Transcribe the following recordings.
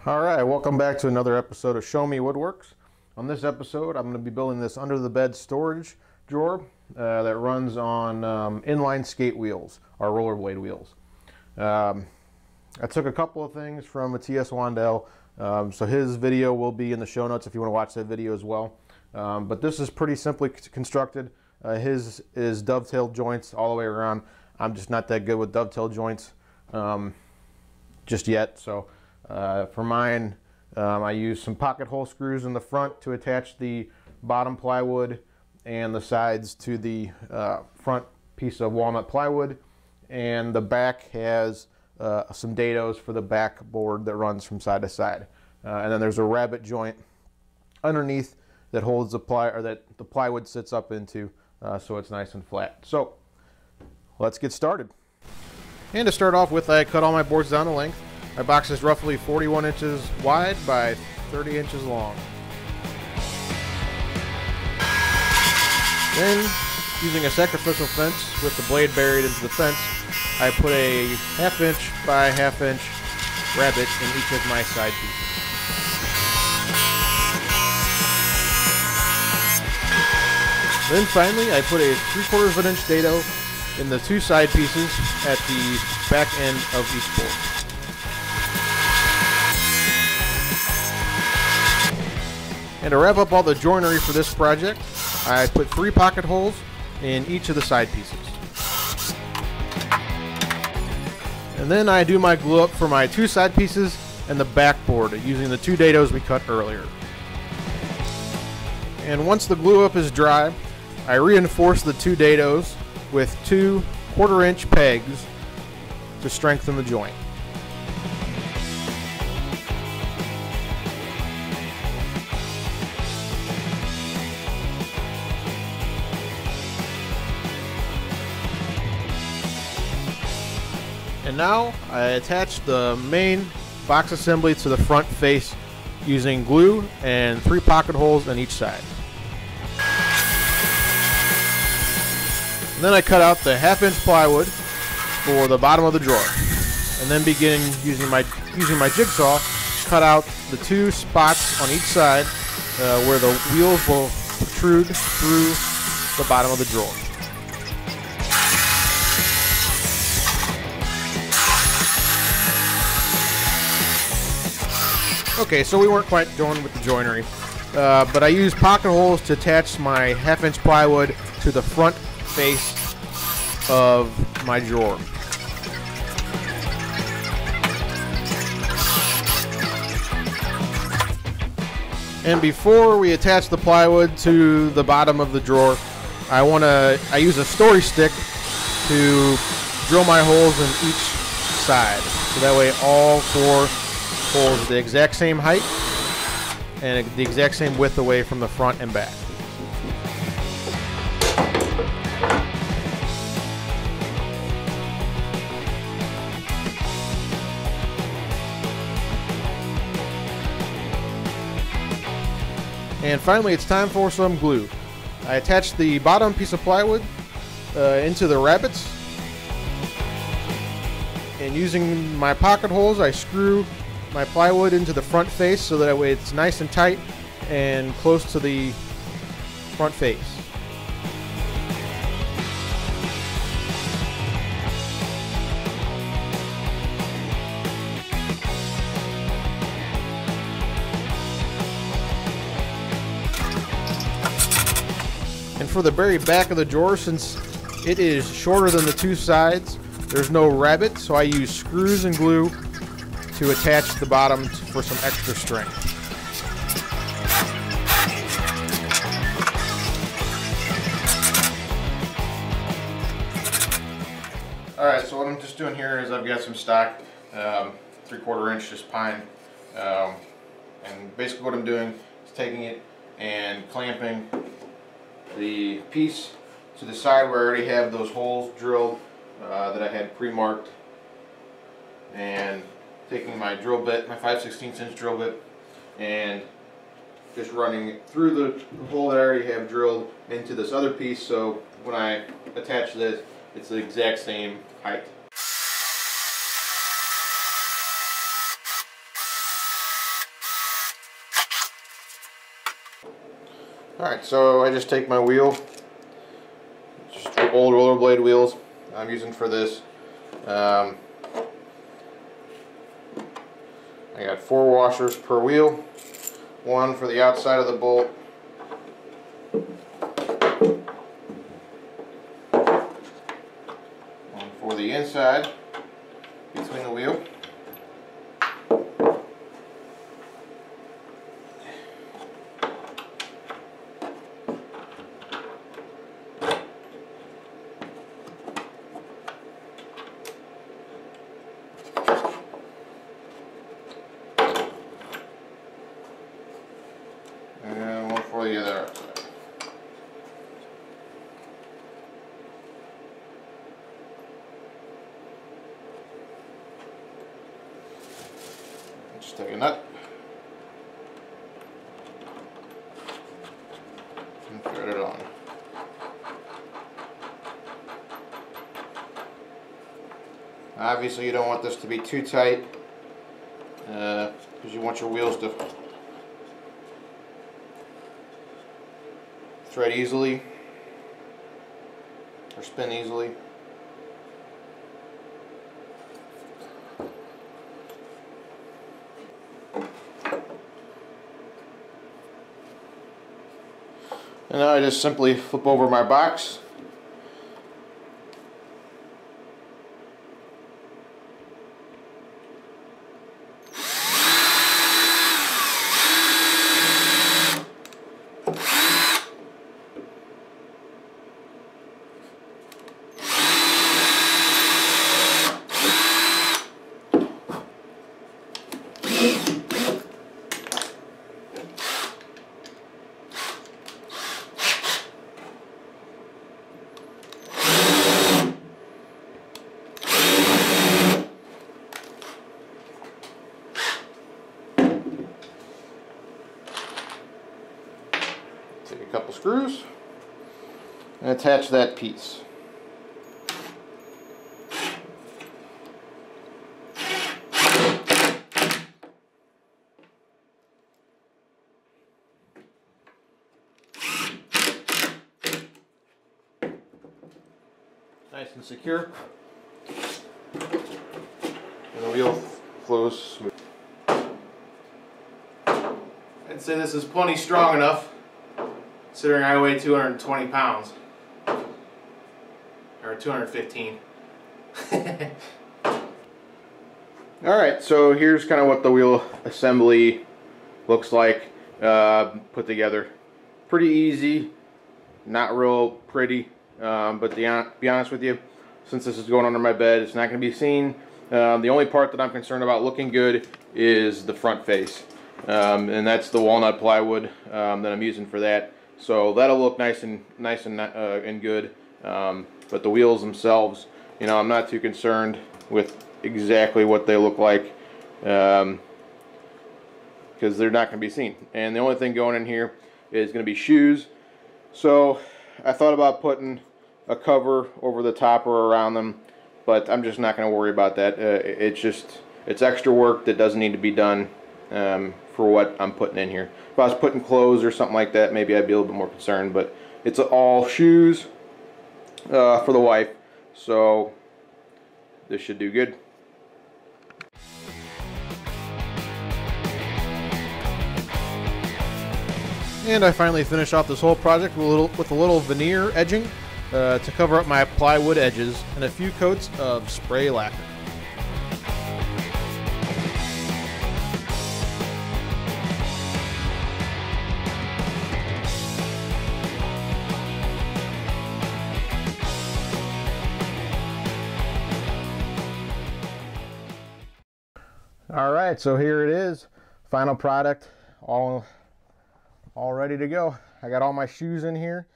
Alright, welcome back to another episode of Show Me Woodworks. On this episode, I'm going to be building this under the bed storage drawer that runs on inline skate wheels, or rollerblade wheels. I took a couple of things from Matthas Wandel, so his video will be in the show notes if you want to watch that video as well. But this is pretty simply constructed. His is dovetail joints all the way around. I'm just not that good with dovetail joints just yet, so for mine, I use some pocket hole screws in the front to attach the bottom plywood and the sides to the front piece of walnut plywood, and the back has some dados for the back board that runs from side to side. And then there's a rabbet joint underneath that holds the that the plywood sits up into, so it's nice and flat. So let's get started. And to start off with, I cut all my boards down to length. My box is roughly 41 inches wide by 30 inches long. Then, using a sacrificial fence with the blade buried into the fence, I put a ½ inch by ½ inch rabbet in each of my side pieces. Then finally, I put a 3/4 inch dado in the two side pieces at the back end of each board. And to wrap up all the joinery for this project, I put 3 pocket holes in each of the side pieces. And then I do my glue up for my 2 side pieces and the backboard using the 2 dados we cut earlier. And once the glue up is dry, I reinforce the 2 dados with 2 1/4 inch pegs to strengthen the joint. And now I attach the main box assembly to the front face using glue and 3 pocket holes on each side. And then I cut out the ½ inch plywood for the bottom of the drawer, and then begin using my jigsaw, cut out the 2 spots on each side where the wheels will protrude through the bottom of the drawer. Okay, so we weren't quite done with the joinery, but I used pocket holes to attach my ½ inch plywood to the front face of my drawer. And before we attach the plywood to the bottom of the drawer, I use a story stick to drill my holes in each side, so that way all 4 holes are the exact same height and the exact same width away from the front and back. And finally, it's time for some glue. I attach the bottom piece of plywood into the rabbets, and using my pocket holes, I screw my plywood into the front face so that way it's nice and tight and close to the front face. And for the very back of the drawer, since it is shorter than the 2 sides, there's no rabbet, so I use screws and glue to attach the bottom for some extra strength. Alright, so what I'm just doing here is I've got some stock 3/4 inch just pine, and basically what I'm doing is taking it and clamping the piece to the side where I already have those holes drilled that I had pre-marked, and taking my drill bit, my 5/16 inch drill bit, and just running it through the hole that I already have drilled into this other piece, so when I attach this, it's the exact same height. Alright, so I just take my wheel, just old rollerblade wheels I'm using for this. I got 4 washers per wheel, 1 for the outside of the bolt, 1 for the inside between the wheel. And 1 for the other outside. Just take a nut and thread it on. Obviously you don't want this to be too tight because you want your wheels to thread easily or spin easily. And now I just simply flip over my box. Take a couple screws and attach that piece. Nice and secure, and the wheel flows smooth. I'd say this is plenty strong enough, considering I weigh 220 pounds, or 215. Alright, so here's kind of what the wheel assembly looks like put together. Pretty easy, not real pretty, but to be honest with you, since this is going under my bed, it's not going to be seen. The only part that I'm concerned about looking good is the front face, and that's the walnut plywood that I'm using for that. So that'll look nice and good. But the wheels themselves, you know, I'm not too concerned with exactly what they look like because they're not going to be seen. And the only thing going in here is going to be shoes. So I thought about putting a cover over the top or around them, but I'm just not going to worry about that. It's extra work that doesn't need to be done for what I'm putting in here. If I was putting clothes or something like that, maybe I'd be a little bit more concerned, but it's all shoes for the wife, so this should do good. And I finally finished off this whole project with a little veneer edging to cover up my plywood edges and a few coats of spray lacquer. Alright, so here it is, final product, all ready to go. I got all my shoes in here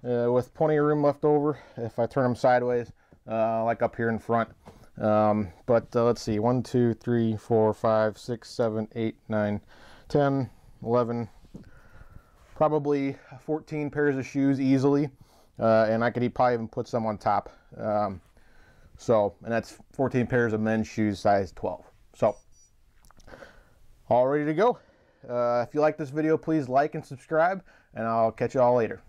with plenty of room left over if I turn them sideways, like up here in front. But let's see, 1, 2, 3, 4, 5, 6, 7, 8, 9, 10, 11, probably 14 pairs of shoes easily, and I could probably even put some on top. And that's 14 pairs of men's shoes size 12. So all ready to go. If you like this video, please like and subscribe, and I'll catch you all later.